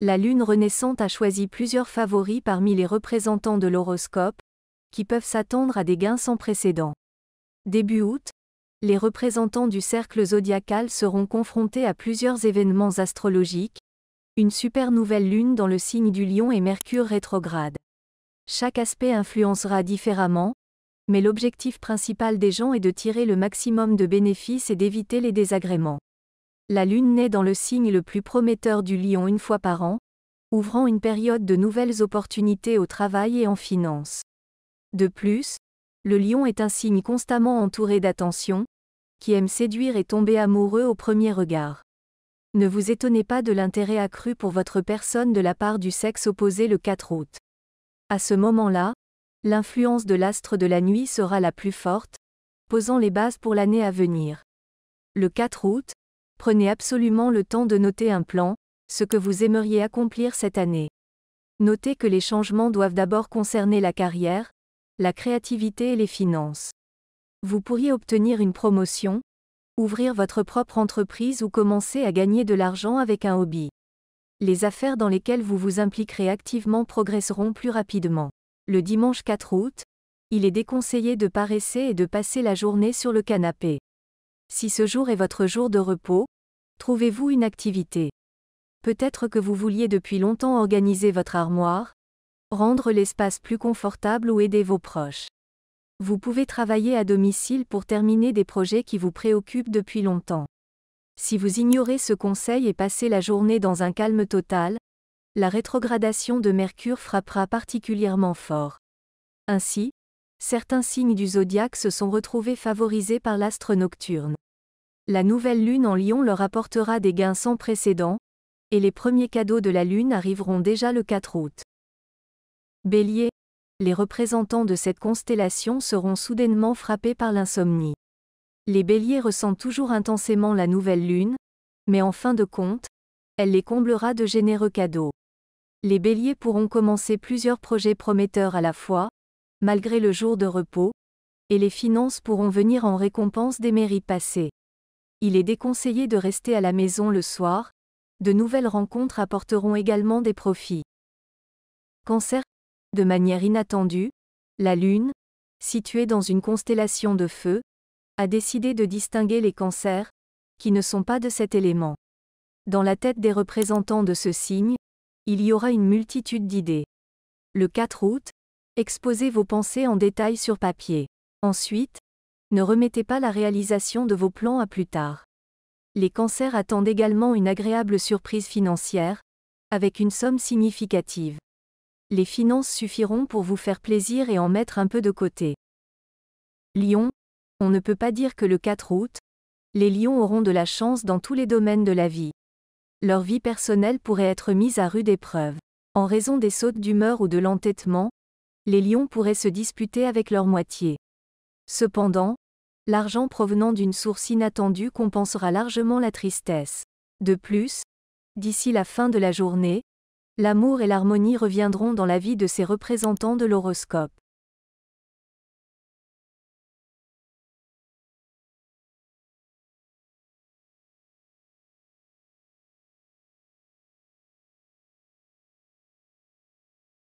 La lune renaissante a choisi plusieurs favoris parmi les représentants de l'horoscope, qui peuvent s'attendre à des gains sans précédent. Début août, les représentants du cercle zodiacal seront confrontés à plusieurs événements astrologiques, une super nouvelle lune dans le signe du Lion et Mercure rétrograde. Chaque aspect influencera différemment, mais l'objectif principal des gens est de tirer le maximum de bénéfices et d'éviter les désagréments. La lune naît dans le signe le plus prometteur du Lion une fois par an, ouvrant une période de nouvelles opportunités au travail et en finance. De plus, le Lion est un signe constamment entouré d'attention, qui aime séduire et tomber amoureux au premier regard. Ne vous étonnez pas de l'intérêt accru pour votre personne de la part du sexe opposé le 4 août. À ce moment-là, l'influence de l'astre de la nuit sera la plus forte, posant les bases pour l'année à venir. Le 4 août, prenez absolument le temps de noter un plan, ce que vous aimeriez accomplir cette année. Notez que les changements doivent d'abord concerner la carrière, la créativité et les finances. Vous pourriez obtenir une promotion, ouvrir votre propre entreprise ou commencer à gagner de l'argent avec un hobby. Les affaires dans lesquelles vous vous impliquerez activement progresseront plus rapidement. Le dimanche 4 août, il est déconseillé de paresser et de passer la journée sur le canapé. Si ce jour est votre jour de repos, trouvez-vous une activité. Peut-être que vous vouliez depuis longtemps organiser votre armoire, rendre l'espace plus confortable ou aider vos proches. Vous pouvez travailler à domicile pour terminer des projets qui vous préoccupent depuis longtemps. Si vous ignorez ce conseil et passez la journée dans un calme total, la rétrogradation de Mercure frappera particulièrement fort. Ainsi, certains signes du zodiaque se sont retrouvés favorisés par l'astre nocturne. La nouvelle lune en Lion leur apportera des gains sans précédent, et les premiers cadeaux de la lune arriveront déjà le 4 août. Bélier, les représentants de cette constellation seront soudainement frappés par l'insomnie. Les béliers ressentent toujours intensément la nouvelle lune, mais en fin de compte, elle les comblera de généreux cadeaux. Les béliers pourront commencer plusieurs projets prometteurs à la fois, malgré le jour de repos, et les finances pourront venir en récompense des mérites passés. Il est déconseillé de rester à la maison le soir, de nouvelles rencontres apporteront également des profits. Cancer, de manière inattendue, la Lune, située dans une constellation de feu, a décidé de distinguer les cancers, qui ne sont pas de cet élément. Dans la tête des représentants de ce signe, il y aura une multitude d'idées. Le 4 août, exposez vos pensées en détail sur papier. Ensuite, ne remettez pas la réalisation de vos plans à plus tard. Les cancers attendent également une agréable surprise financière, avec une somme significative. Les finances suffiront pour vous faire plaisir et en mettre un peu de côté. Lion, on ne peut pas dire que le 4 août, les lions auront de la chance dans tous les domaines de la vie. Leur vie personnelle pourrait être mise à rude épreuve. En raison des sautes d'humeur ou de l'entêtement, les lions pourraient se disputer avec leur moitié. Cependant, l'argent provenant d'une source inattendue compensera largement la tristesse. De plus, d'ici la fin de la journée, l'amour et l'harmonie reviendront dans la vie de ces représentants de l'horoscope.